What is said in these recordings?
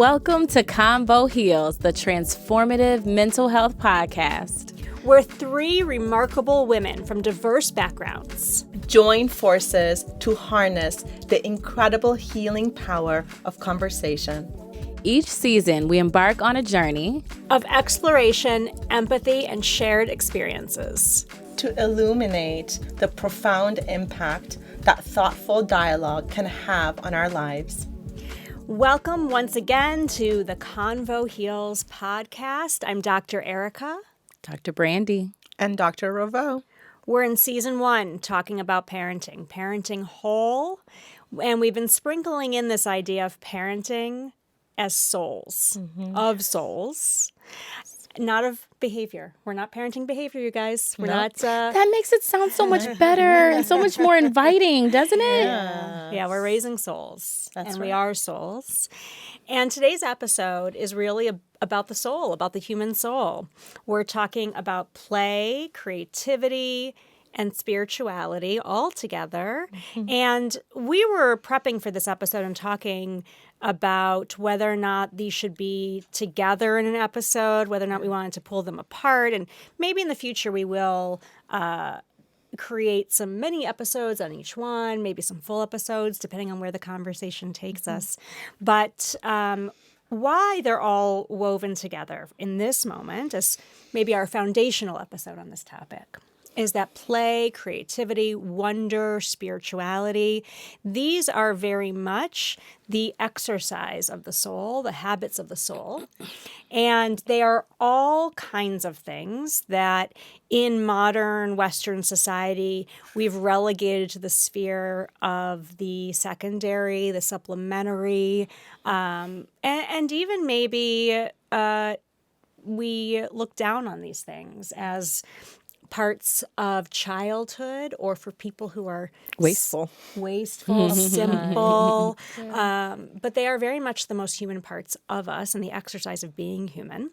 Welcome to Convo Heals, the transformative mental health podcast. We're three remarkable women from diverse backgrounds. Join forces to harness the incredible healing power of conversation. Each season, we embark on a journey of exploration, empathy, and shared experiences to illuminate the profound impact that thoughtful dialogue can have on our lives. Welcome once again to the Convo Heals podcast. I'm Dr. Erica. Dr. Brandy. And Dr. Ravo. We're in season 1 talking about parenting whole. And we've been sprinkling in this idea of parenting as souls, of souls, not of behavior. We're not parenting behavior, you guys. We're not. That makes it sound so much better and so much more inviting, doesn't it? Yeah, we're raising souls. That's and right. we are souls. And today's episode is really about the soul, about the human soul. We're talking about play, creativity, and spirituality all together. Mm-hmm. And we were prepping for this episode and talking about whether or not these should be together in an episode, whether or not we wanted to pull them apart. And maybe in the future we will create some mini episodes on each one, maybe some full episodes, depending on where the conversation takes us. But why they're all woven together in this moment as maybe our foundational episode on this topic is that play, creativity, wonder, spirituality, these are very much the exercise of the soul, the habits of the soul. And they are all kinds of things that in modern Western society, we've relegated to the sphere of the secondary, the supplementary, and even maybe we look down on these things as parts of childhood or for people who are Wasteful, simple. But they are very much the most human parts of us and the exercise of being human.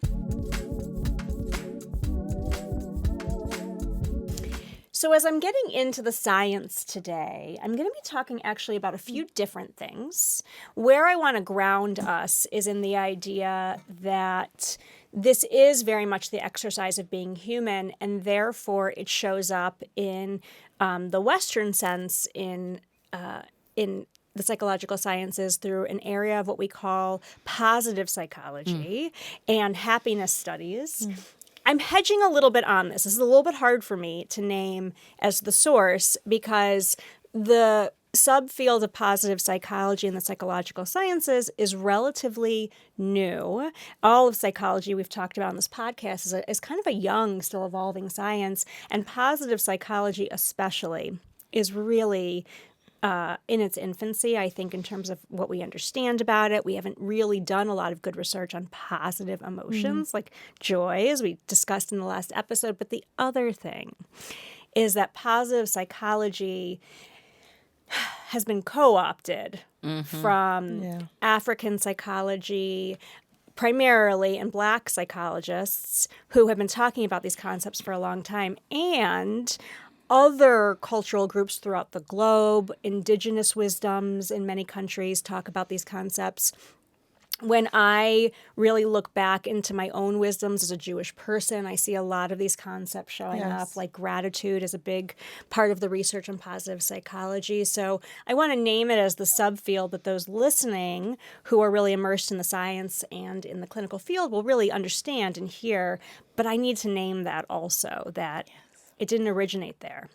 So as I'm getting into the science today, I'm going to be talking actually about a few different things. Where I want to ground us is in the idea that this is very much the exercise of being human, and therefore it shows up in the Western sense in the psychological sciences through an area of what we call positive psychology and happiness studies. I'm hedging a little bit on this. This is a little bit hard for me to name as the source because the subfield of positive psychology and the psychological sciences is relatively new. All of psychology we've talked about on this podcast is kind of a young, still evolving science, and positive psychology especially is really in its infancy, I think, in terms of what we understand about it. We haven't really done a lot of good research on positive emotions like joy, as we discussed in the last episode. But the other thing is that positive psychology has been co-opted from African psychology, primarily, and Black psychologists who have been talking about these concepts for a long time, and other cultural groups throughout the globe. Indigenous wisdoms in many countries talk about these concepts. When I really look back into my own wisdoms as a Jewish person, I see a lot of these concepts showing up, like gratitude is a big part of the research on positive psychology. So I want to name it as the subfield that those listening who are really immersed in the science and in the clinical field will really understand and hear. But I need to name that also, that it didn't originate there.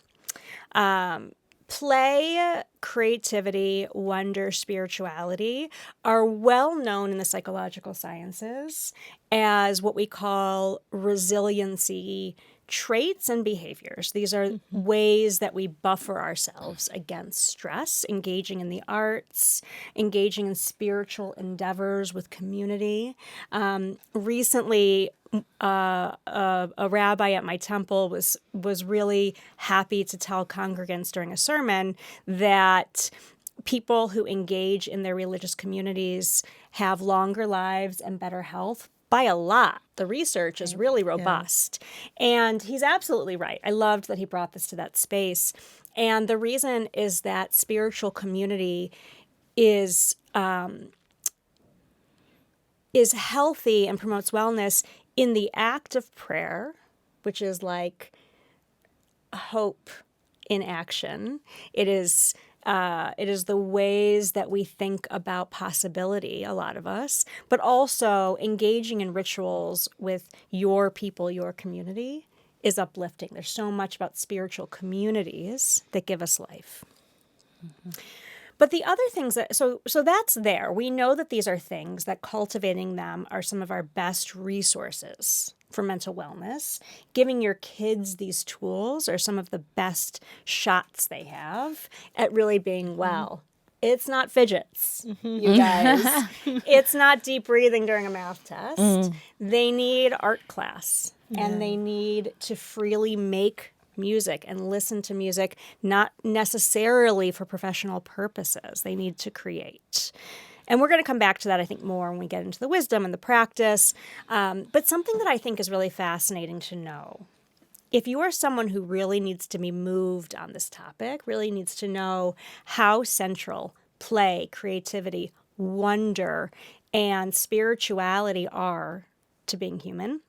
Play, creativity, wonder, spirituality are well known in the psychological sciences as what we call resiliency traits and behaviors. These are ways that we buffer ourselves against stress, engaging in the arts, engaging in spiritual endeavors with community. Recently, a rabbi at my temple was really happy to tell congregants during a sermon that people who engage in their religious communities have longer lives and better health by a lot. The research is really robust. And he's absolutely right. I loved that he brought this to that space. And the reason is that spiritual community is is healthy and promotes wellness in the act of prayer, which is like hope in action. It is the ways that we think about possibility, a lot of us, but also engaging in rituals with your people, your community is uplifting. There's so much about spiritual communities that give us life. But the other things so that's there. We know that these are things that cultivating them are some of our best resources for mental wellness. Giving your kids these tools are some of the best shots they have at really being well. It's not fidgets, you guys. It's not deep breathing during a math test. They need art class, and they need to freely make music and listen to music, not necessarily for professional purposes. They need to create. And we're going to come back to that, I think, more when we get into the wisdom and the practice. But something that I think is really fascinating to know, if you are someone who really needs to be moved on this topic, really needs to know how central play, creativity, wonder, and spirituality are to being human,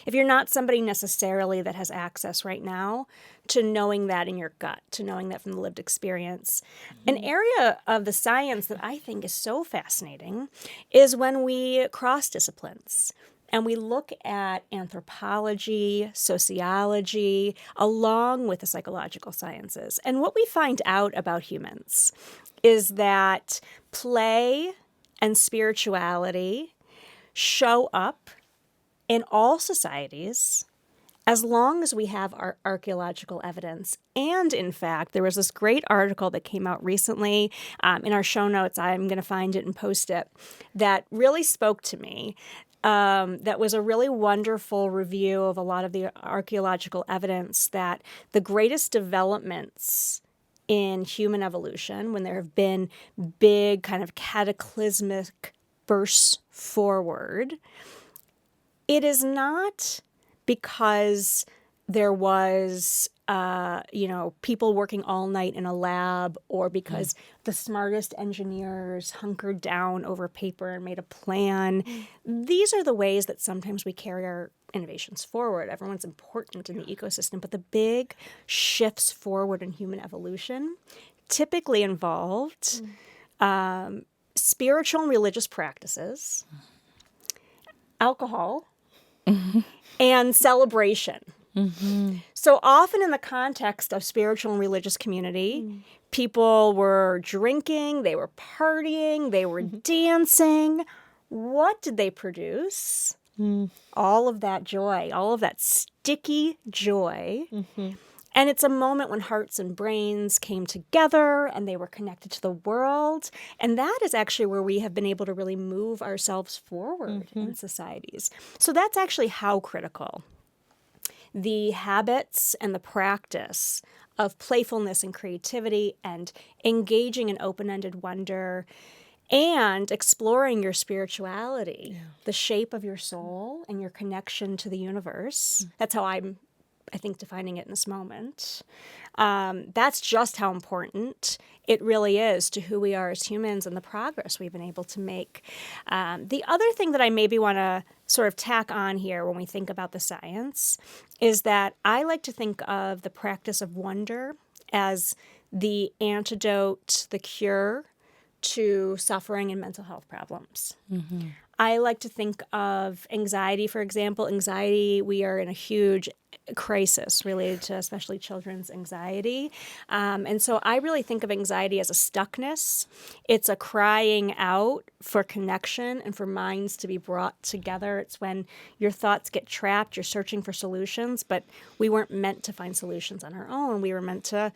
if you're not somebody necessarily that has access right now to knowing that in your gut, to knowing that from the lived experience, an area of the science that I think is so fascinating is when we cross disciplines and we look at anthropology, sociology, along with the psychological sciences. And what we find out about humans is that play and spirituality show up in all societies, as long as we have our archaeological evidence. And in fact, there was this great article that came out recently in our show notes. I'm going to find it and post it, that really spoke to me. That was a really wonderful review of a lot of the archaeological evidence that the greatest developments in human evolution, when there have been big kind of cataclysmic bursts forward, it is not because there was, people working all night in a lab, or because the smartest engineers hunkered down over paper and made a plan. These are the ways that sometimes we carry our innovations forward. Everyone's important in the ecosystem, but the big shifts forward in human evolution typically involved spiritual and religious practices, alcohol, and celebration. So often in the context of spiritual and religious community, people were drinking, they were partying, they were dancing. What did they produce? All of that joy, all of that sticky joy. And it's a moment when hearts and brains came together and they were connected to the world. And that is actually where we have been able to really move ourselves forward in societies. So that's actually how critical the habits and the practice of playfulness and creativity and engaging in open-ended wonder and exploring your spirituality, the shape of your soul and your connection to the universe. That's how I think, defining it in this moment. That's just how important it really is to who we are as humans and the progress we've been able to make. The other thing that I maybe want to sort of tack on here when we think about the science is that I like to think of the practice of wonder as the antidote, the cure to suffering and mental health problems. I like to think of anxiety, for example. Anxiety, we are in a huge crisis related to especially children's anxiety. And so I really think of anxiety as a stuckness. It's a crying out for connection and for minds to be brought together. It's when your thoughts get trapped, you're searching for solutions, but we weren't meant to find solutions on our own. We were meant to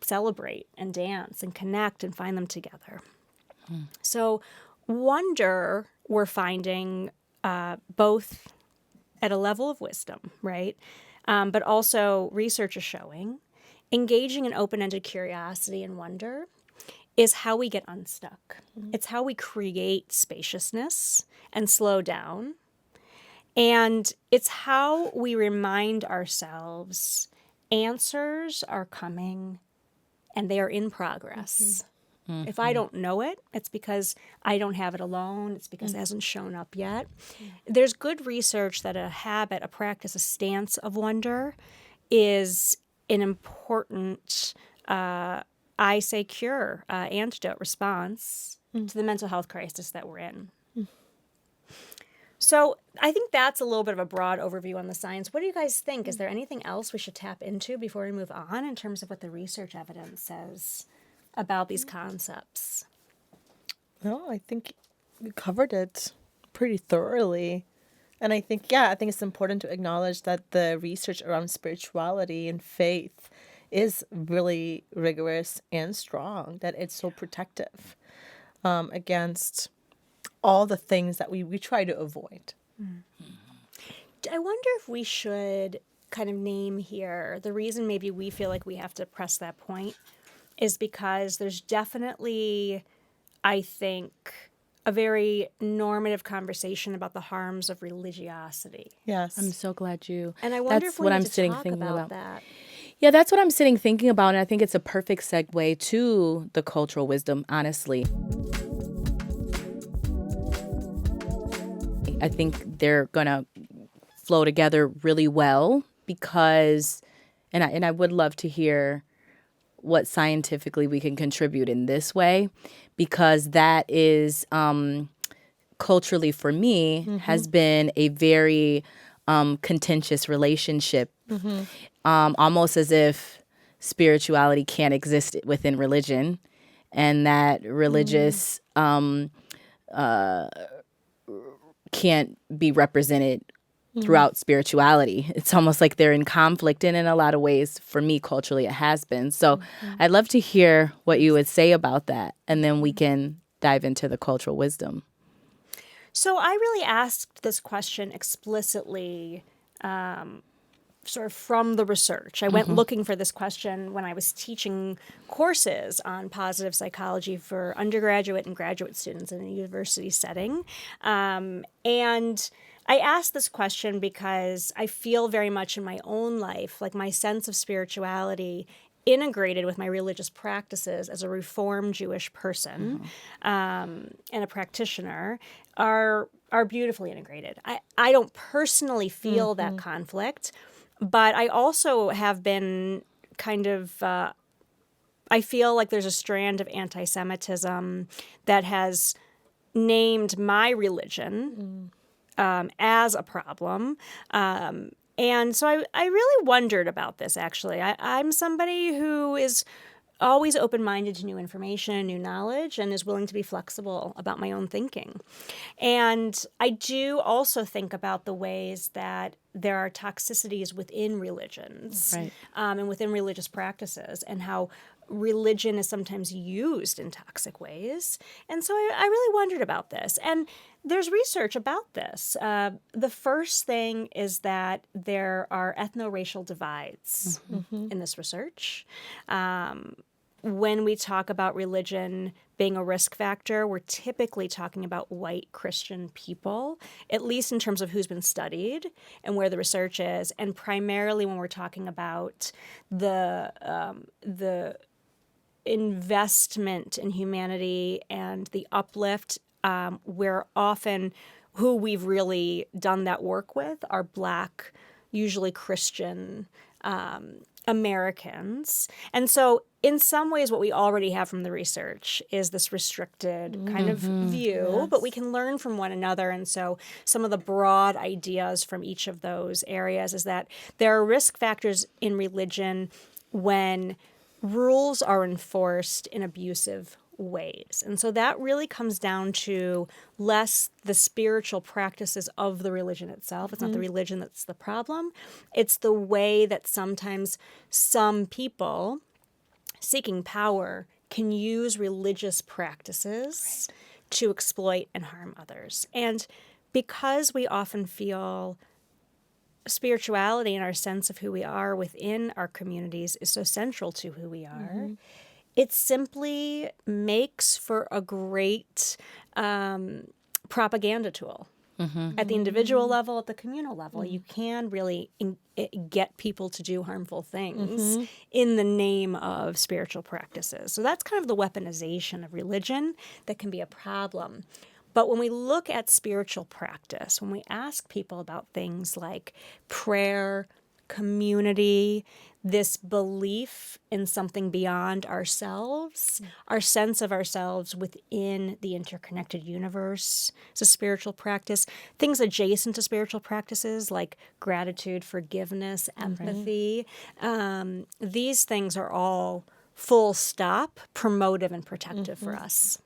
celebrate and dance and connect and find them together. So wonder, we're finding both at a level of wisdom, right? But also research is showing engaging in open-ended curiosity and wonder is how we get unstuck. It's how we create spaciousness and slow down. And it's how we remind ourselves answers are coming and they are in progress. If I don't know it, it's because I don't have it alone. It's because it hasn't shown up yet. There's good research that a habit, a practice, a stance of wonder is an important, I say, cure, antidote response to the mental health crisis that we're in. So I think that's a little bit of a broad overview on the science. What do you guys think? Is there anything else we should tap into before we move on in terms of what the research evidence says about these concepts? No, I think we covered it pretty thoroughly. And I think it's important to acknowledge that the research around spirituality and faith is really rigorous and strong, that it's so protective against all the things that we try to avoid. I wonder if we should kind of name here the reason maybe we feel like we have to press that point is because there's definitely, I think, a very normative conversation about the harms of religiosity. Yes. I'm so glad you. And I wonder that's if we what need I'm to sitting talk thinking about that. Yeah, that's what I'm sitting thinking about, and I think it's a perfect segue to the cultural wisdom, honestly. I think they're going to flow together really well because, and I would love to hear what scientifically we can contribute in this way, because that is culturally for me has been a very contentious relationship, almost as if spirituality can't exist within religion, and that religious can't be represented throughout spirituality. It's almost like they're in conflict, and in a lot of ways, for me, culturally, it has been. So I'd love to hear what you would say about that, and then we can dive into the cultural wisdom. So I really asked this question explicitly sort of from the research. I went looking for this question when I was teaching courses on positive psychology for undergraduate and graduate students in a university setting. And I asked this question because I feel very much in my own life, like my sense of spirituality integrated with my religious practices as a Reformed Jewish person and a practitioner are beautifully integrated. I don't personally feel that conflict, but I also have been kind of, I feel like there's a strand of anti-Semitism that has named my religion as a problem. And so I really wondered about this, actually. I'm somebody who is always open-minded to new information, new knowledge, and is willing to be flexible about my own thinking. And I do also think about the ways that there are toxicities within religions and within religious practices, and how religion is sometimes used in toxic ways. And so I really wondered about this. And there's research about this. The first thing is that there are ethno-racial divides in this research. When we talk about religion being a risk factor, we're typically talking about white Christian people, at least in terms of who's been studied and where the research is, and primarily when we're talking about the investment in humanity and the uplift, where often who we've really done that work with are Black, usually Christian Americans. And so in some ways, what we already have from the research is this restricted kind of view, but we can learn from one another. And so some of the broad ideas from each of those areas is that there are risk factors in religion when rules are enforced in abusive ways. And so that really comes down to less the spiritual practices of the religion itself. It's not the religion that's the problem. It's the way that sometimes some people seeking power can use religious practices to exploit and harm others. And because we often feel spirituality and our sense of who we are within our communities is so central to who we are, it simply makes for a great propaganda tool. At the individual level, at the communal level, you can really get people to do harmful things in the name of spiritual practices. So that's kind of the weaponization of religion that can be a problem. But when we look at spiritual practice, when we ask people about things like prayer, community, this belief in something beyond ourselves, our sense of ourselves within the interconnected universe, it's a spiritual practice. Things adjacent to spiritual practices like gratitude, forgiveness, empathy, these things are all full stop, promotive and protective for us.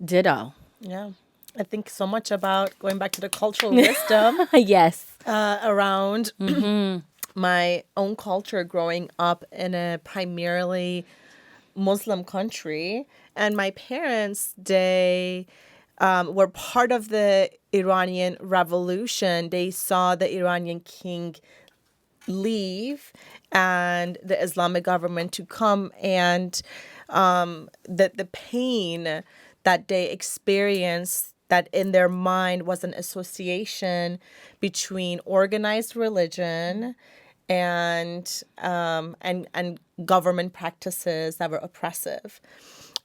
Ditto. Yeah. I think so much about going back to the cultural wisdom Yes. around my own culture growing up in a primarily Muslim country. And my parents, they were part of the Iranian Revolution. They saw the Iranian king leave and the Islamic government to come, and the pain that they experienced, that in their mind was an association between organized religion and government practices that were oppressive.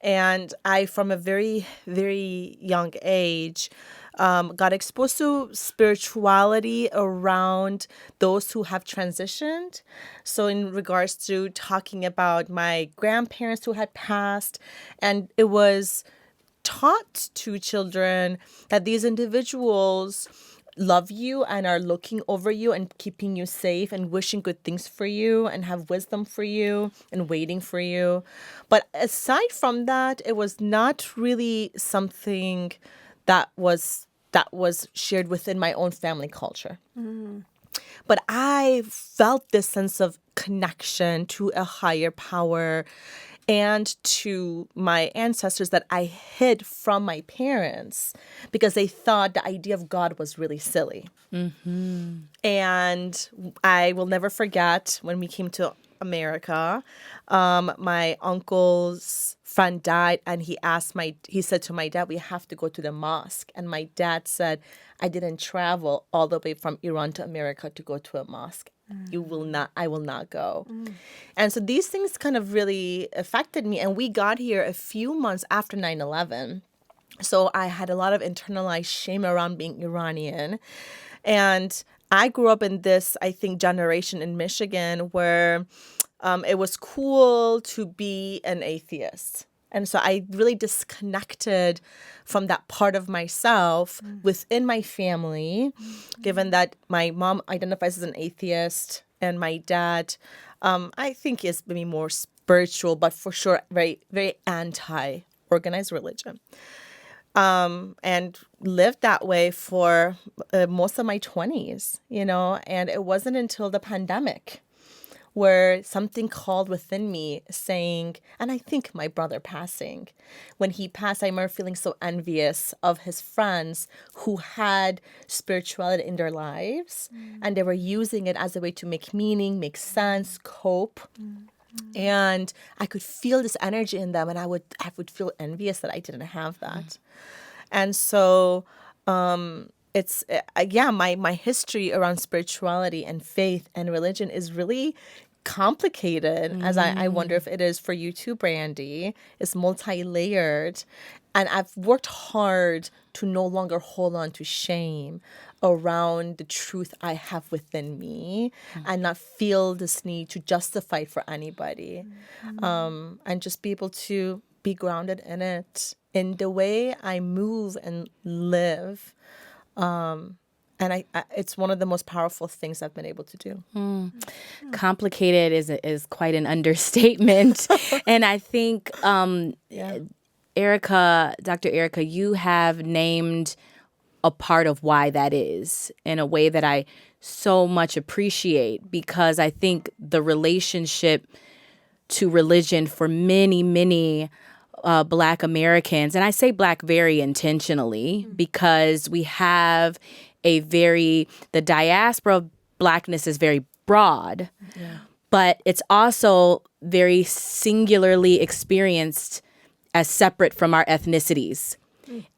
And I, from a very, very young age, got exposed to spirituality around those who have transitioned. So in regards to talking about my grandparents who had passed, and it was taught to children that these individuals love you and are looking over you and keeping you safe and wishing good things for you and have wisdom for you and waiting for you. But aside from that, it was not really something that was shared within my own family culture. But I felt this sense of connection to a higher power and to my ancestors that I hid from my parents because they thought the idea of God was really silly. And I will never forget when we came to America, my uncle's friend died, and he said to my dad, "We have to go to the mosque." And my dad said, "I didn't travel all the way from Iran to America to go to a mosque. I will not go." And so these things kind of really affected me. And we got here a few months after 9/11. So I had a lot of internalized shame around being Iranian. And I grew up in this, I think, generation in Michigan where it was cool to be an atheist. And so I really disconnected from that part of myself within my family, given that my mom identifies as an atheist and my dad, I think, is maybe more spiritual, but for sure very, very anti-organized religion. And lived that way for most of my 20s, and it wasn't until the pandemic where something called within me saying, and I think my brother passing, when he passed, I remember feeling so envious of his friends who had spirituality in their lives, and they were using it as a way to make meaning, make sense, cope. And I could feel this energy in them, and I would feel envious that I didn't have that. And so it's my history around spirituality and faith and religion is really complicated, as I wonder if it is for you too, Brandy. It's multi-layered. And I've worked hard to no longer hold on to shame around the truth I have within me and not feel this need to justify it for anybody. And just be able to be grounded in it, in the way I move and live. And it's one of the most powerful things I've been able to do. Complicated is quite an understatement. And I think, Dr. Erica, you have named a part of why that is in a way that I so much appreciate, because I think the relationship to religion for many, many Black Americans, and I say Black very intentionally because we have the diaspora of Blackness is very broad, but it's also very singularly experienced as separate from our ethnicities.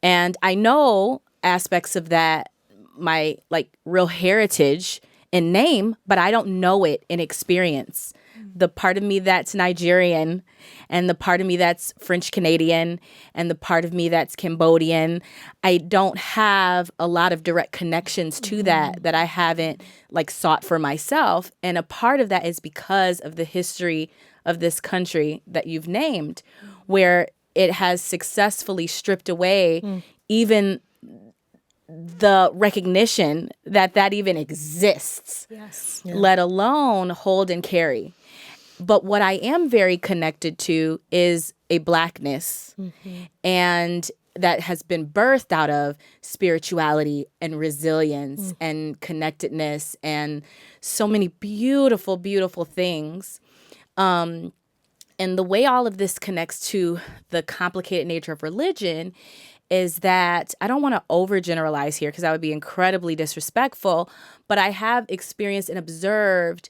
And I know aspects of that, my like real heritage in name, but I don't know it in experience. The part of me that's Nigerian, and the part of me that's French Canadian, and the part of me that's Cambodian, I don't have a lot of direct connections to that I haven't like sought for myself. And a part of that is because of the history of this country that you've named, where it has successfully stripped away even the recognition that even exists, Yes. let alone hold and carry. But what I am very connected to is a Blackness, and that has been birthed out of spirituality and resilience and connectedness and so many beautiful, beautiful things. And the way all of this connects to the complicated nature of religion is that I don't want to overgeneralize here because that would be incredibly disrespectful, but I have experienced and observed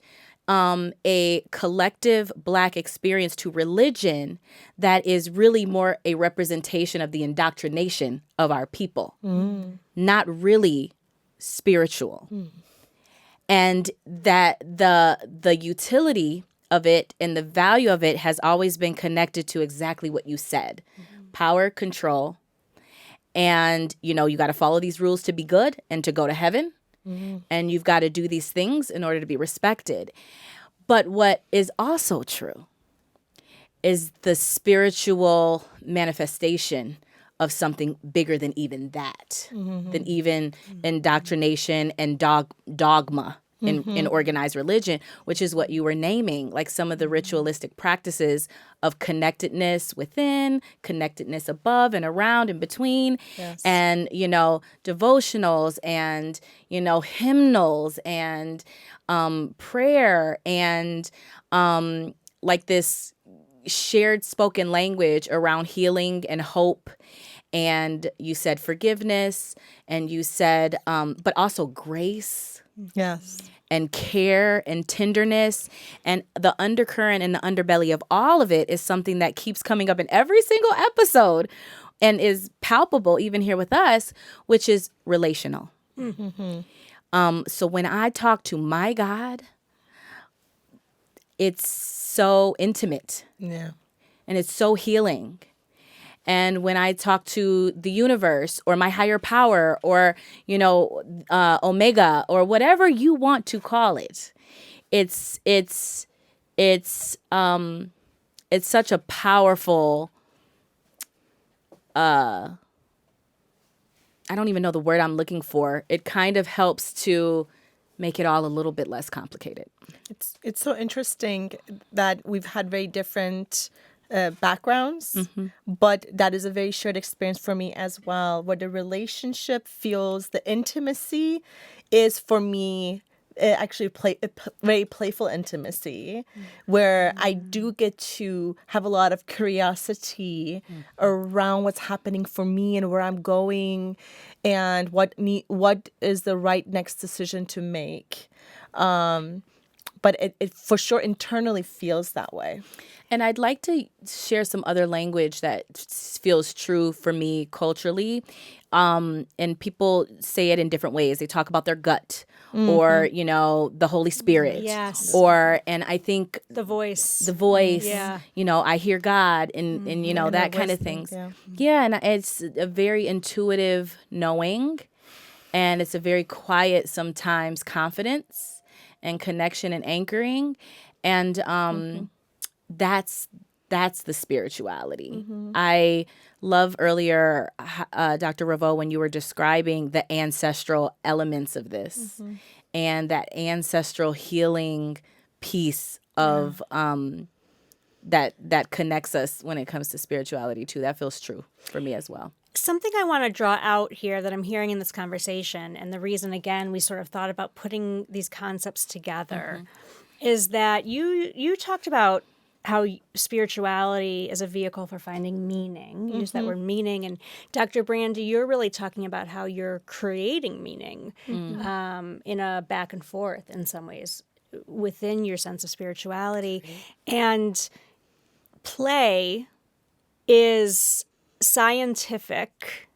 a collective Black experience to religion that is really more a representation of the indoctrination of our people, not really spiritual. And that the utility of it and the value of it has always been connected to exactly what you said. Power, control, and you got to follow these rules to be good and to go to heaven. And you've got to do these things in order to be respected. But what is also true is the spiritual manifestation of something bigger than even that, than even indoctrination and dogma in organized religion, which is what you were naming, like some of the ritualistic practices of connectedness within, connectedness above and around and between, and, devotionals and, hymnals and prayer and like this shared spoken language around healing and hope. And you said forgiveness, and you said, but also grace. Yes. And care and tenderness, and the undercurrent and the underbelly of all of it is something that keeps coming up in every single episode and is palpable even here with us, which is relational. So when I talk to my God, it's so intimate. Yeah. And it's so healing. And when I talk to the universe or my higher power or, Omega or whatever you want to call it, it's such a powerful, I don't even know the word I'm looking for. It kind of helps to make it all a little bit less complicated. It's so interesting that we've had very different backgrounds, but that is a very shared experience for me as well, where the relationship feels, the intimacy is for me actually very playful intimacy, where I do get to have a lot of curiosity around what's happening for me and where I'm going and what is the right next decision to make. But it for sure internally feels that way. And I'd like to share some other language that feels true for me culturally. And people say it in different ways. They talk about their gut or, the Holy Spirit. Yes. And I think The voice. yeah. I hear God and that kind of things. Yeah. And it's a very intuitive knowing, and it's a very quiet, sometimes confidence and connection and anchoring. And that's the spirituality. I love earlier, Dr. Ravo, when you were describing the ancestral elements of this and that ancestral healing piece of that connects us when it comes to spirituality too. That feels true for me as well. Something I want to draw out here that I'm hearing in this conversation, and the reason, again, we sort of thought about putting these concepts together, is that you talked about how spirituality is a vehicle for finding meaning. You use that word meaning. And Dr. Brandy, you're really talking about how you're creating meaning in a back and forth in some ways within your sense of spirituality. And play is scientific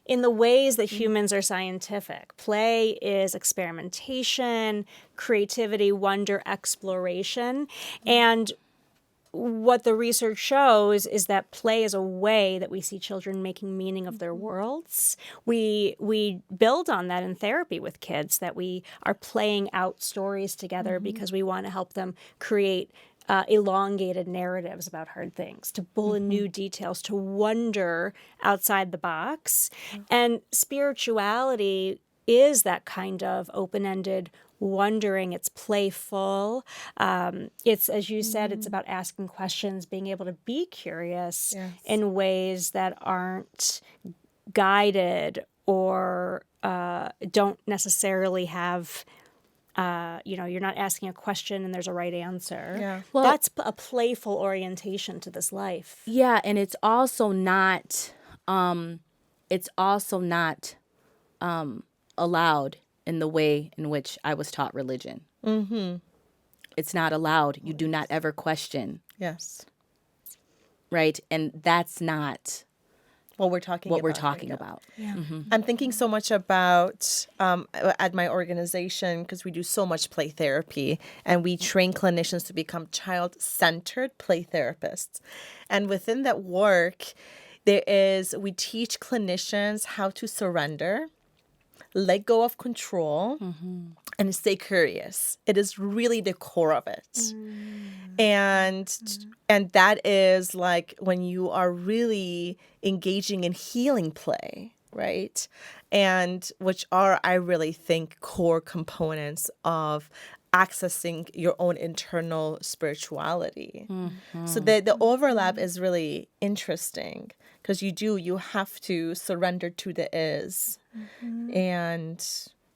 in the ways that humans are scientific. Play is experimentation, creativity, wonder, exploration. And what the research shows is that play is a way that we see children making meaning of their worlds. We build on that in therapy with kids, that we are playing out stories together because we want to help them create elongated narratives about hard things, to pull in new details, to wonder outside the box. And spirituality is that kind of open-ended wondering. It's playful. It's, as you said, it's about asking questions, being able to be curious in ways that aren't guided or don't necessarily have, you're not asking a question and there's a right answer. Yeah. Well, that's a playful orientation to this life. Yeah, and it's also not allowed in the way in which I was taught religion. Mm-hmm. It's not allowed. You do not ever question. Yes. Right? And that's not what we're talking about. Yeah. Mm-hmm. I'm thinking so much about at my organization, because we do so much play therapy and we train clinicians to become child-centered play therapists. And within that work, we teach clinicians how to surrender, let go of control, and stay curious. It is really the core of it. And that is like when you are really engaging in healing play, right? And which are, I really think, core components of accessing your own internal spirituality. So the overlap is really interesting, because you have to surrender to the is and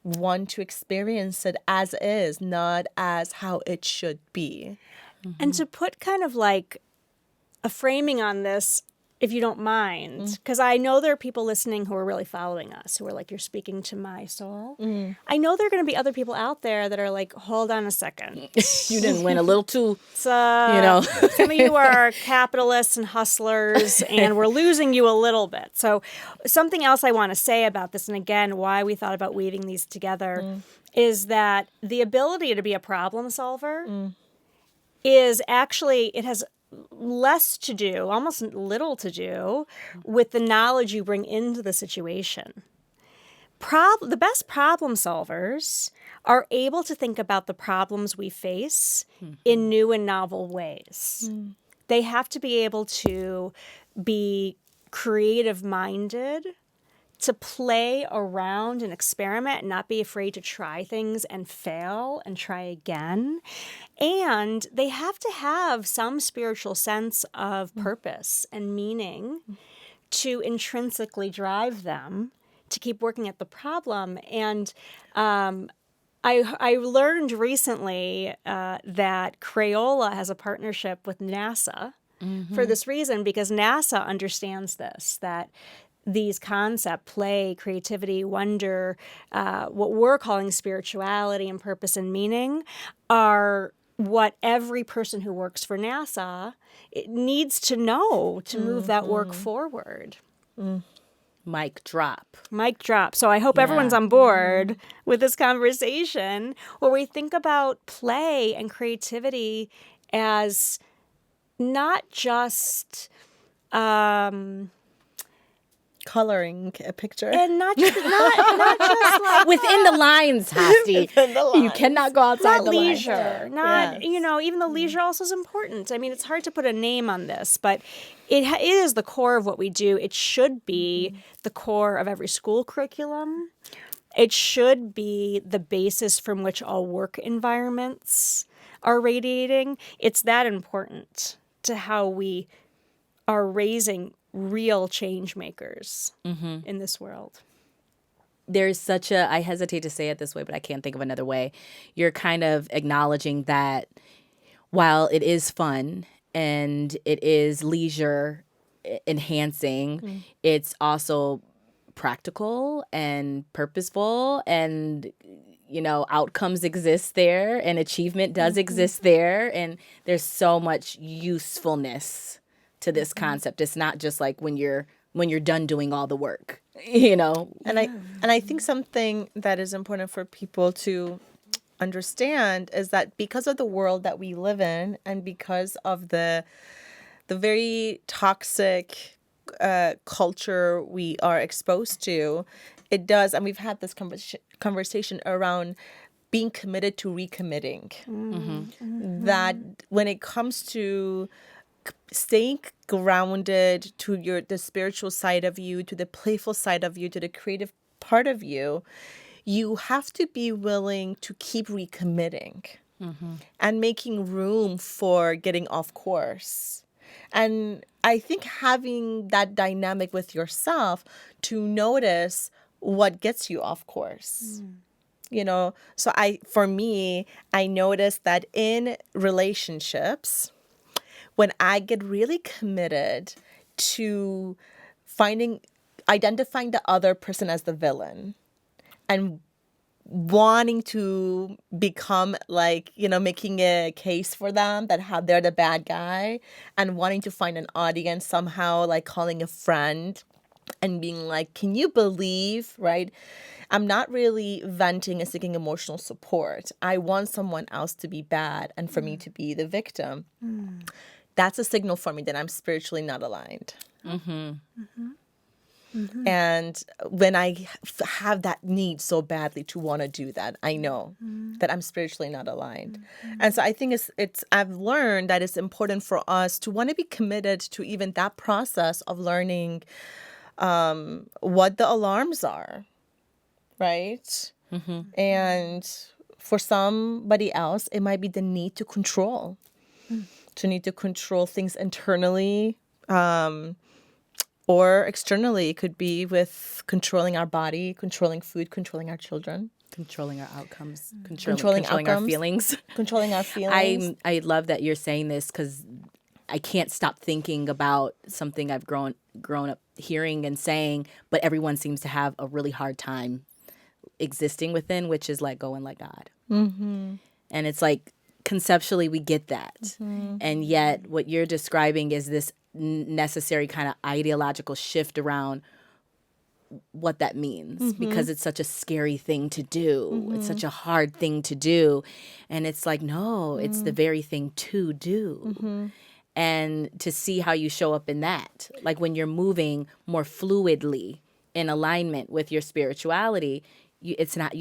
want to experience it as is, not as how it should be. And to put kind of like a framing on this, if you don't mind, because I know there are people listening who are really following us, who are like, you're speaking to my soul. I know there are going to be other people out there that are like, hold on a second. You didn't win a little too, Some of you are capitalists and hustlers, and we're losing you a little bit. So something else I want to say about this, and again, why we thought about weaving these together, is that the ability to be a problem solver is actually, it has less to do, almost little to do, with the knowledge you bring into the situation. The best problem solvers are able to think about the problems we face in new and novel ways. They have to be able to be creative-minded, to play around and experiment and not be afraid to try things and fail and try again. And they have to have some spiritual sense of purpose and meaning to intrinsically drive them to keep working at the problem. And I learned recently that Crayola has a partnership with NASA for this reason, because NASA understands this, that these concepts, play, creativity, wonder, what we're calling spirituality and purpose and meaning, are what every person who works for NASA needs to know to move that work forward. Mic drop. Mic drop. So I hope everyone's on board with this conversation, where we think about play and creativity as not just coloring a picture. and not just like Within the lines, Hasti. You cannot go outside not the leisure, lines. not Yes. even the leisure also is important. I mean, it's hard to put a name on this, but it is the core of what we do. It should be the core of every school curriculum. It should be the basis from which all work environments are radiating. It's that important to how we are raising real change makers in this world. There's such a, I hesitate to say it this way, but I can't think of another way. You're kind of acknowledging that while it is fun and it is leisure enhancing, it's also practical and purposeful, and outcomes exist there, and achievement does exist there, and there's so much usefulness to this concept. It's not just like when you're done doing all the work. you know. And I think something that is important for people to understand is that because of the world that we live in, and because of the very toxic culture we are exposed to, it does, and we've had this conversation around being committed to recommitting. That when it comes to staying grounded to the spiritual side of you, to the playful side of you, to the creative part of you, you have to be willing to keep recommitting and making room for getting off course. And I think having that dynamic with yourself to notice what gets you off course. So for me, I noticed that in relationships, when I get really committed to identifying the other person as the villain and wanting to become making a case for them that how they're the bad guy, and wanting to find an audience somehow, like calling a friend and being like, can you believe, right? I'm not really venting and seeking emotional support. I want someone else to be bad and for me to be the victim. That's a signal for me that I'm spiritually not aligned. And when I have that need so badly to want to do that, I know that I'm spiritually not aligned. And so I think I've learned that it's important for us to want to be committed to even that process of learning what the alarms are, right? And for somebody else, it might be the need to control, things internally, or externally. It could be with controlling our body, controlling food, controlling our children. Controlling our outcomes, Controlling our outcomes. feelings. Controlling our feelings. I love that you're saying this, because I can't stop thinking about something I've grown up hearing and saying, but everyone seems to have a really hard time existing within, which is let go and let God. And it's like, conceptually we get that. And yet what you're describing is this necessary kind of ideological shift around what that means, because it's such a scary thing to do. It's such a hard thing to do. And it's like, no, it's the very thing to do. And to see how you show up in that, like when you're moving more fluidly in alignment with your spirituality, you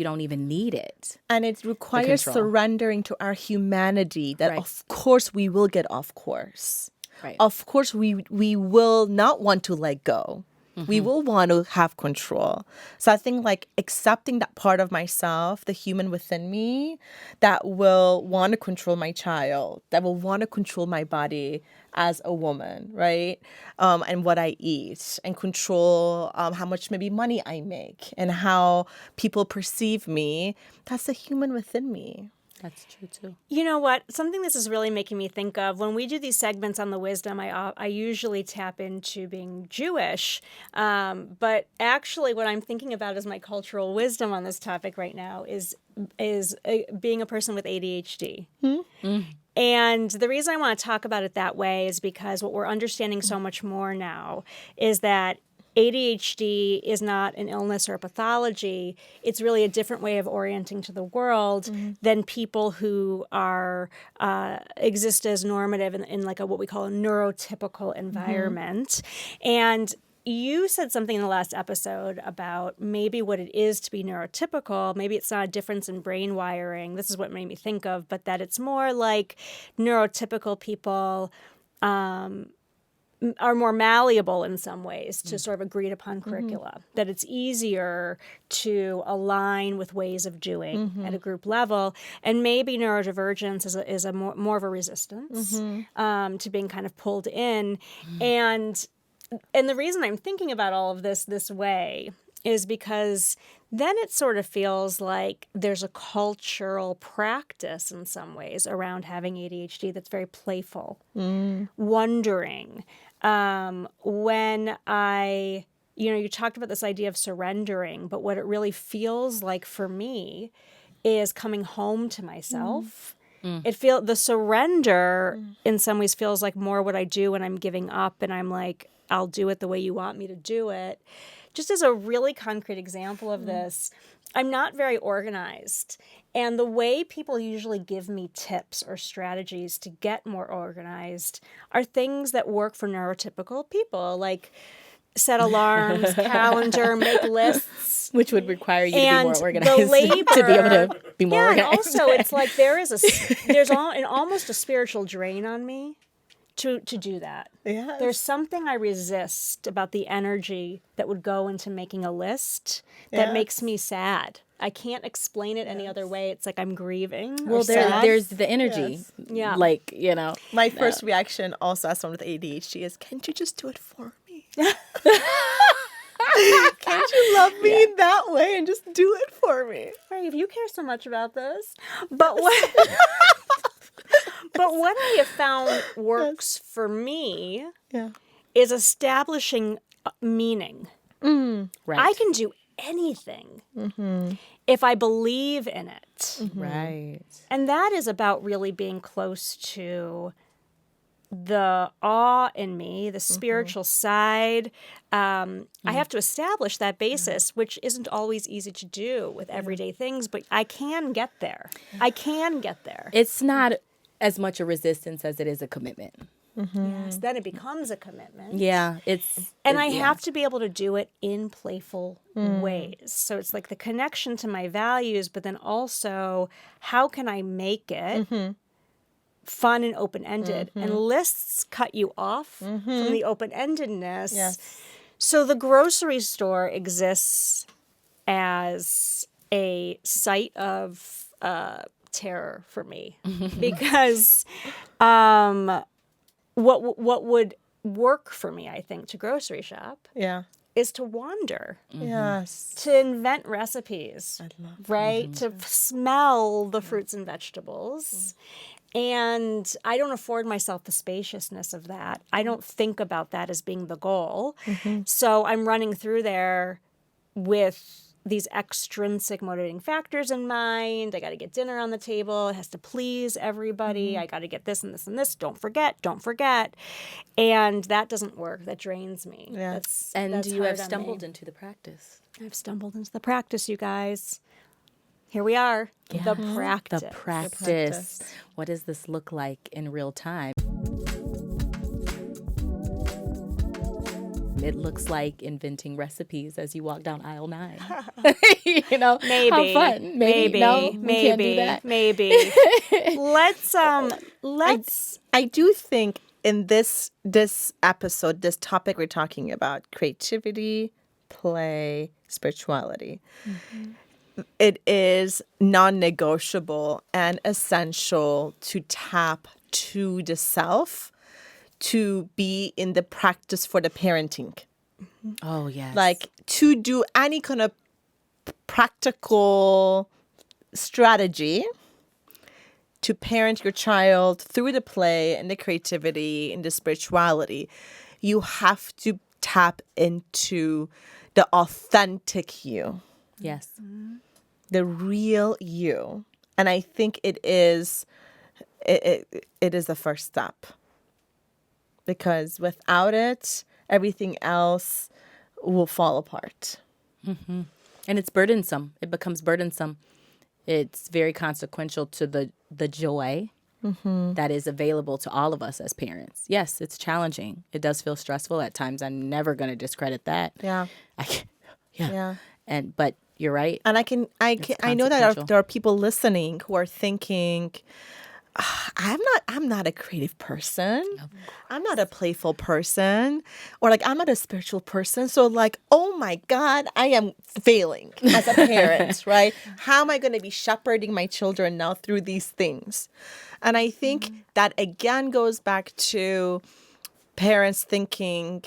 don't even need it. And it requires surrendering to our humanity that of course we will get off course. Right. Of course we will not want to let go. We will want to have control. So I think like accepting that part of myself, the human within me, that will want to control my child, that will want to control my body as a woman, right? And what I eat, and control how much maybe money I make and how people perceive me. That's the human within me. That's true too. You know what? Something this is really making me think of, when we do these segments on the wisdom, I usually tap into being Jewish. But actually what I'm thinking about as my cultural wisdom on this topic right now is being a person with ADHD. And the reason I want to talk about it that way is because what we're understanding so much more now is that ADHD is not an illness or a pathology. It's really a different way of orienting to the world than people who are exist as normative in like what we call a neurotypical environment. And you said something in the last episode about maybe what it is to be neurotypical. Maybe it's not a difference in brain wiring. This is what made me think of, but that it's more like neurotypical people are more malleable in some ways to sort of agreed upon curricula, that it's easier to align with ways of doing at a group level. And maybe neurodivergence is a more of a resistance to being kind of pulled in. And the reason I'm thinking about all of this way is because then it sort of feels like there's a cultural practice in some ways around having ADHD that's very playful, wondering. When you talked about this idea of surrendering, but what it really feels like for me is coming home to myself. The surrender in some ways feels like more what I do when I'm giving up and I'm like, I'll do it the way you want me to do it, just as a really concrete example of this, I'm not very organized. And the way people usually give me tips or strategies to get more organized are things that work for neurotypical people, like set alarms, calendar, make lists. Which would require you to be And more the organized labor, to be able to be more yeah, and organized. also it's like there's almost a spiritual drain on me to do that. Yes. There's something I resist about the energy that would go into making a list that makes me sad. I can't explain it any other way. It's like I'm grieving. Well, or sad. there's the energy. Yes. Yeah. Like, you know. My first reaction also as someone with ADHD is, can't you just do it for me? Can't you love me in that way and just do it for me? Right, if you care so much about this. But what but what I have found works for me Yeah. is establishing meaning. Right. I can do anything if I believe in it. Right. And that is about really being close to the awe in me, the spiritual side. I have to establish that basis, which isn't always easy to do with everyday things, but I can get there. I can get there. It's not as much a resistance as it is a commitment. Yes, then it becomes a commitment. Yeah. And I have to be able to do it in playful ways. So it's like the connection to my values, but then also how can I make it fun and open-ended? And lists cut you off from the open-endedness. Yes. So the grocery store exists as a site of terror for me because what would work for me, I think, to grocery shop Yeah. is to wander, Yes. to invent recipes, right? To smell the fruits and vegetables. And I don't afford myself the spaciousness of that. I don't think about that as being the goal. So I'm running through there with these extrinsic motivating factors in mind. I got to get dinner on the table. It has to please everybody. I got to get this and this and this. Don't forget. And that doesn't work. That drains me. Yeah. That's you have hard on stumbled me. into the practice. I've stumbled into the practice, you guys. Here we are. The practice. The practice. What does this look like in real time? It looks like inventing recipes as you walk down aisle 9. You know, Maybe. how fun. Maybe. No, we can't do that. Maybe. Let's I do think in this episode, this topic we're talking about, creativity, play, spirituality, it is non-negotiable and essential to tap to the self to be in the practice for the parenting. Oh, yes. Like to do any kind of practical strategy to parent your child through the play and the creativity and the spirituality, you have to tap into the authentic you, Yes. the real you. And I think it is the first step. Because without it, everything else will fall apart. And it's burdensome. It becomes burdensome. It's very consequential to the joy that is available to all of us as parents. Yes, it's challenging. It does feel stressful at times. I'm never going to discredit that. Yeah. Yeah. But you're right. And I know that there are people listening who are thinking, I'm not a creative person. I'm not a playful person, or like I'm not a spiritual person. So like, oh my God, I am failing as a parent, right? How am I going to be shepherding my children now through these things? And I think that again goes back to parents thinking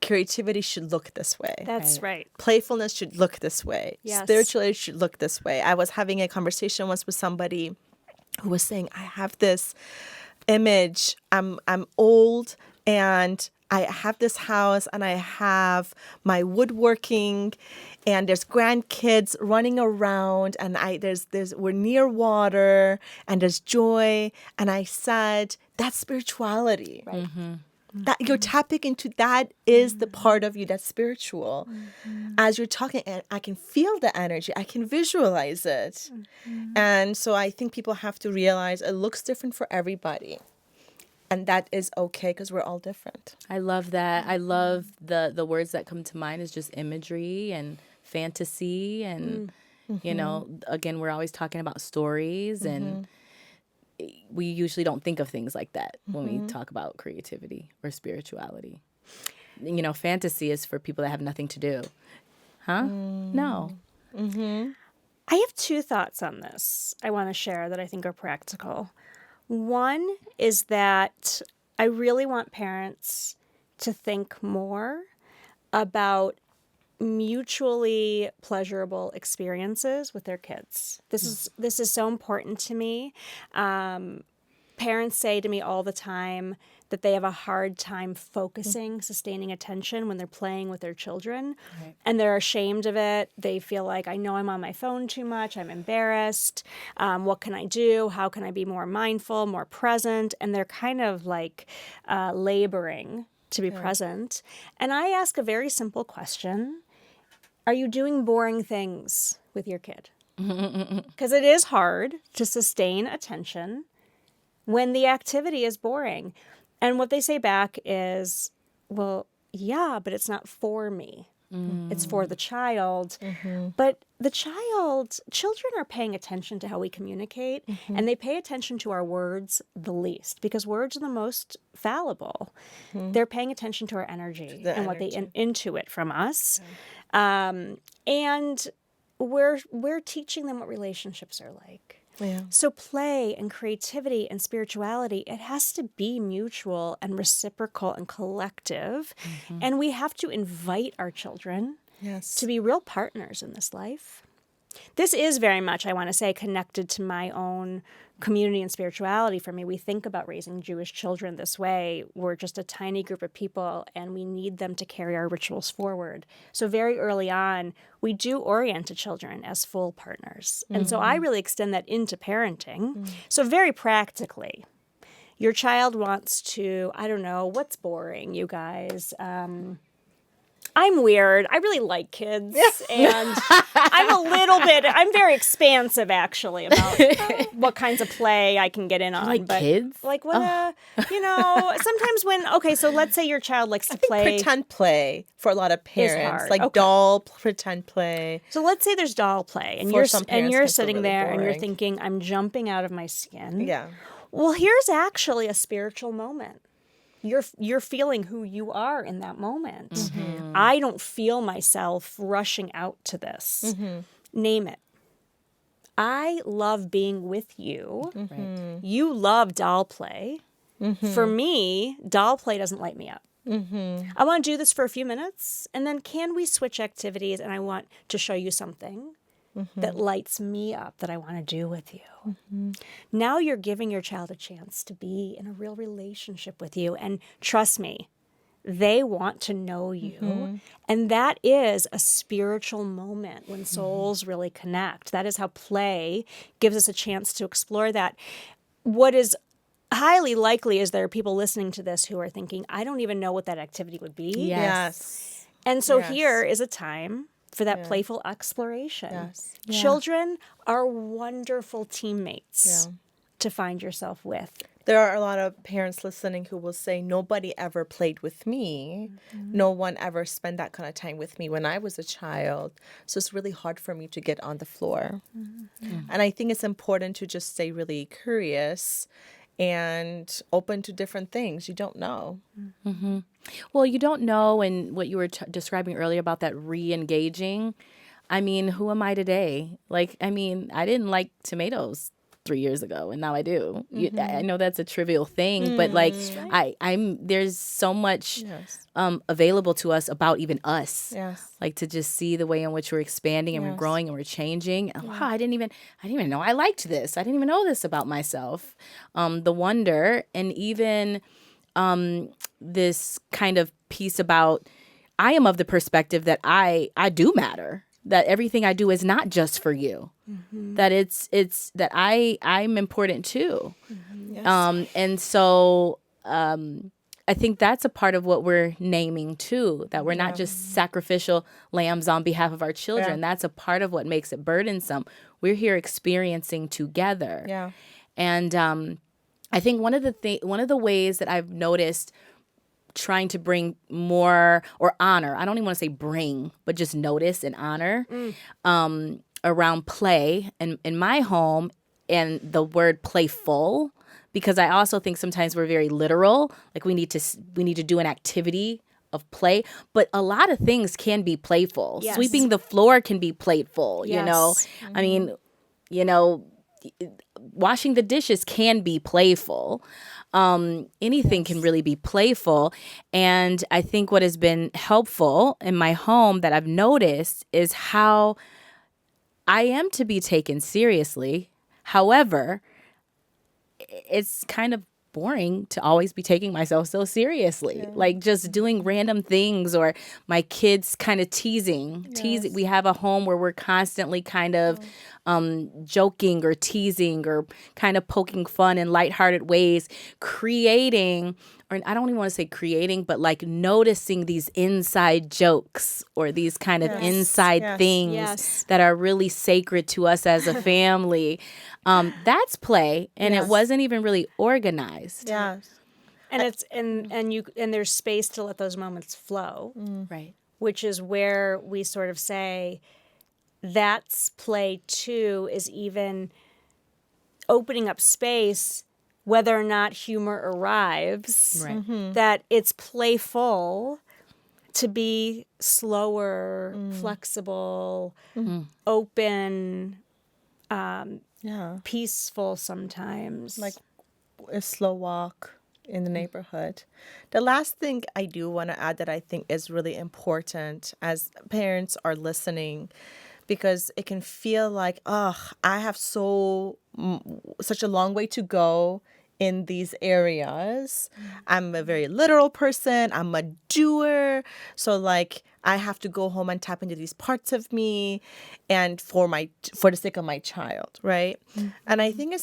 creativity should look this way. That's right. Playfulness should look this way. Yes. Spirituality should look this way. I was having a conversation once with somebody who was saying, I have this image. I'm old and I have this house and I have my woodworking and there's grandkids running around and we're near water and there's joy. And I said, that's spirituality. Right. That you're tapping into, that is the part of you that's spiritual. As you're talking, and I can feel the energy, I can visualize it. And so I think people have to realize it looks different for everybody. And that is okay, because we're all different. I love that. I love the words that come to mind is just imagery and fantasy. And, you know, again, we're always talking about stories, and we usually don't think of things like that when we talk about creativity or spirituality. You know, fantasy is for people that have nothing to do. Huh? No. I have two thoughts on this I want to share that I think are practical. One is that I really want parents to think more about mutually pleasurable experiences with their kids. This is so important to me. Parents say to me all the time that they have a hard time focusing, sustaining attention when they're playing with their children. Right. And they're ashamed of it. They feel like, I know I'm on my phone too much. I'm embarrassed. What can I do? How can I be more mindful, more present? And they're kind of like laboring to be present. And I ask a very simple question. Are you doing boring things with your kid? Because it is hard to sustain attention when the activity is boring. And what they say back is, well, yeah, but it's not for me. It's for the child. But children are paying attention to how we communicate, and they pay attention to our words the least, because words are the most fallible. They're paying attention to our energy and what they intuit from us. And we're teaching them what relationships are like. Yeah. So play and creativity and spirituality, it has to be mutual and reciprocal and collective. And we have to invite our children to be real partners in this life. This is very much, I want to say, connected to my own community and spirituality. For me, we think about raising Jewish children this way. We're just a tiny group of people, and we need them to carry our rituals forward. So very early on, we do orient the children as full partners. And so I really extend that into parenting. So very practically, your child wants to, I don't know, what's boring, you guys? I'm weird. I really like kids. And I'm very expansive, actually, about what kinds of play I can get in on. Like kids? Like, sometimes so let's say your child likes to play. Pretend play for a lot of parents. hard. Like doll pretend play. So let's say there's doll play, and For some parents you're can feel sitting really there and you're boring. thinking, I'm jumping out of my skin. Yeah. Well, here's actually a spiritual moment. You're feeling who you are in that moment. I don't feel myself rushing out to this. Name it. I love being with you. Right. You love doll play. For me, doll play doesn't light me up. I want to do this for a few minutes, and then can we switch activities, and I want to show you something that lights me up that I want to do with you. Now you're giving your child a chance to be in a real relationship with you. And trust me, they want to know you. And that is a spiritual moment when souls really connect. That is how play gives us a chance to explore that. What is highly likely is there are people listening to this who are thinking, I don't even know what that activity would be. Yes. And so Yes. here is a time for that playful exploration. Yes. Children are wonderful teammates to find yourself with. There are a lot of parents listening who will say, nobody ever played with me. No one ever spent that kind of time with me when I was a child. So it's really hard for me to get on the floor. And I think it's important to just stay really curious and open to different things. You don't know. Well, you don't know, and what you were describing earlier about that re-engaging, I mean, who am I today? Like, I mean, I didn't like tomatoes 3 years ago, and now I do. I know that's a trivial thing, but like, I'm there's so much available to us about even us. Yes. Like to just see the way in which we're expanding and we're growing and we're changing. And, wow, I didn't even know I liked this. I didn't even know this about myself. The wonder, and even this kind of piece about, I am of the perspective that I do matter. That everything I do is not just for you. That it's that I'm important too. And so I think that's a part of what we're naming too, that we're not just sacrificial lambs on behalf of our children. Yeah. That's a part of what makes it burdensome. We're here experiencing together. Yeah. And I think one of the ways that I've noticed trying to bring more or honor, I don't even want to say bring, but just notice and honor around play in my home, and the word playful, because I also think sometimes we're very literal, like we need to do an activity of play, but a lot of things can be playful. Yes. Sweeping the floor can be playful, you know. Yes. I mean, you know, washing the dishes can be playful. Anything can really be playful. And I think what has been helpful in my home that I've noticed is how I am to be taken seriously. However, it's kind of boring to always be taking myself so seriously, like just doing random things, or my kids kind of teasing. We have a home where we're constantly kind of joking or teasing or kind of poking fun in lighthearted ways, creating, or I don't even want to say creating, but like noticing these inside jokes or these kind of inside things that are really sacred to us as a family. That's play, and it wasn't even really organized. Yes. And it's and there's space to let those moments flow. Right. Which is where we sort of say that's play too, is even opening up space, whether or not humor arrives, Right. that it's playful to be slower, flexible, open, Yeah. peaceful sometimes. Like a slow walk in the neighborhood. The last thing I do want to add that I think is really important as parents are listening, because it can feel like, I have such a long way to go in these areas. I'm a very literal person. I'm a doer. So like I have to go home and tap into these parts of me, and for the sake of my child, right? And I think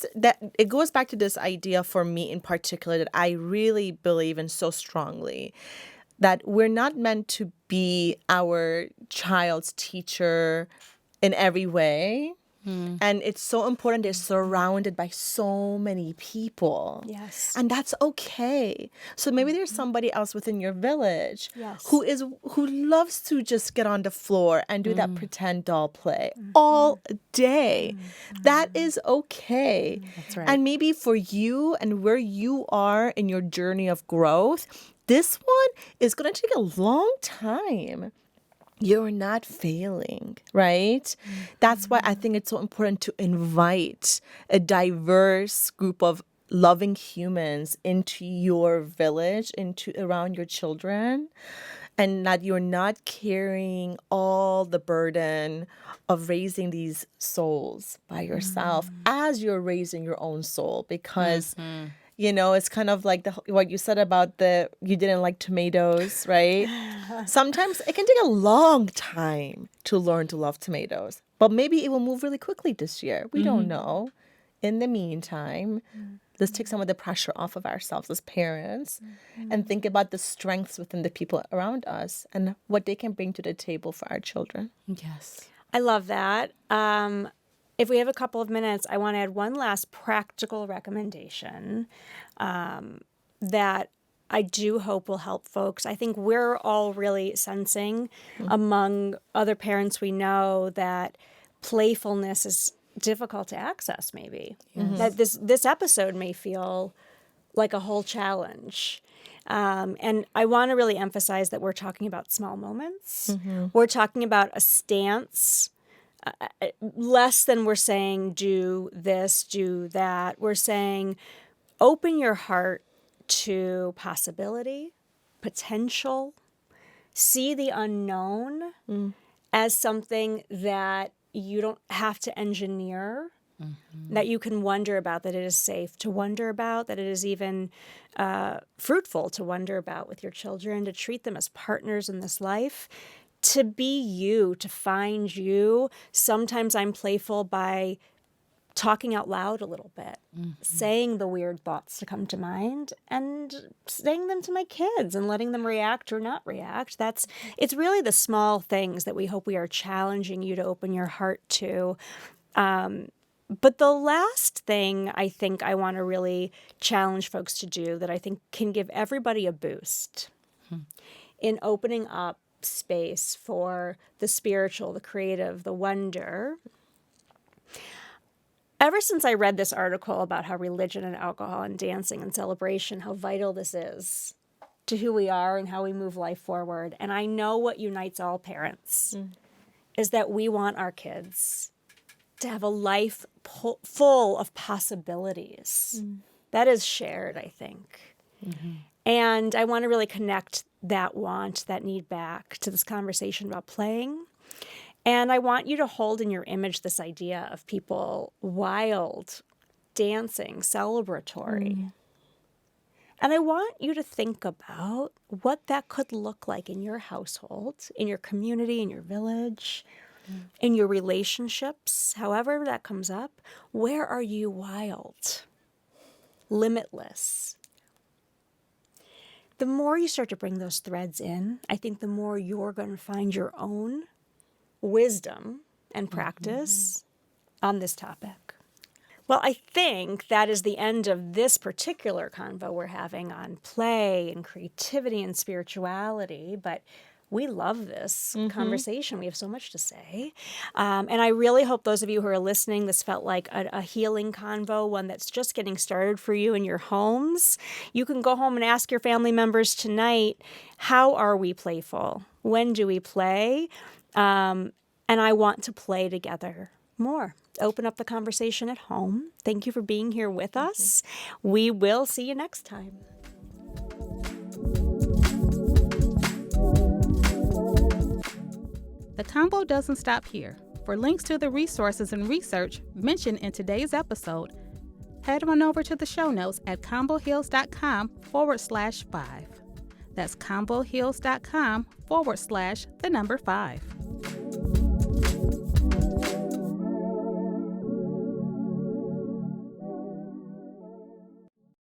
it goes back to this idea for me in particular that I really believe in so strongly, that we're not meant to be our child's teacher in every way. And it's so important they're surrounded by so many people. Yes. And that's okay. So maybe there's somebody else within your village Yes. who loves to just get on the floor and do that pretend doll play all day. That is okay. That's right. And maybe for you and where you are in your journey of growth, this one is going to take a long time. You're not failing, right? That's why I think it's so important to invite a diverse group of loving humans into your village, around your children, and that you're not carrying all the burden of raising these souls by yourself as you're raising your own soul, because it's kind of like what you said about you didn't like tomatoes, right? Sometimes it can take a long time to learn to love tomatoes, but maybe it will move really quickly this year. We don't know. In the meantime, let's take some of the pressure off of ourselves as parents and think about the strengths within the people around us and what they can bring to the table for our children. Yes. I love that. If we have a couple of minutes, I want to add one last practical recommendation that I do hope will help folks. I think we're all really sensing among other parents we know that playfulness is difficult to access, maybe. That this episode may feel like a whole challenge. And I want to really emphasize that we're talking about small moments. We're talking about a stance, less than we're saying do this, do that. We're saying open your heart to possibility, potential, see the unknown as something that you don't have to engineer, that you can wonder about, that it is safe to wonder about, that it is even fruitful to wonder about with your children, to treat them as partners in this life, to be you, to find you. Sometimes I'm playful by talking out loud a little bit, saying the weird thoughts to come to mind and saying them to my kids and letting them react or not react. It's really the small things that we hope we are challenging you to open your heart to. But the last thing I think I want to really challenge folks to do that I think can give everybody a boost in opening up space for the spiritual, the creative, the wonder. Ever since I read this article about how religion and alcohol and dancing and celebration, how vital this is to who we are and how we move life forward, and I know what unites all parents is that we want our kids to have a life full of possibilities. That is shared, I think. And I want to really connect that want, that need back to this conversation about playing. And I want you to hold in your image this idea of people wild, dancing, celebratory. And I want you to think about what that could look like in your household, in your community, in your village, in your relationships, however that comes up. Where are you wild? Limitless. The more you start to bring those threads in, I think the more you're going to find your own wisdom and practice on this topic. Well, I think that is the end of this particular convo we're having on play and creativity and spirituality, but we love this conversation. We have so much to say. And I really hope those of you who are listening, this felt like a healing convo, one that's just getting started for you in your homes. You can go home and ask your family members tonight, how are we playful? When do we play? And I want to play together more. Open up the conversation at home. Thank you for being here with us. We will see you next time. The Convo doesn't stop here. For links to the resources and research mentioned in today's episode, head on over to the show notes at convoheals.com/5. That's convoheals.com/5.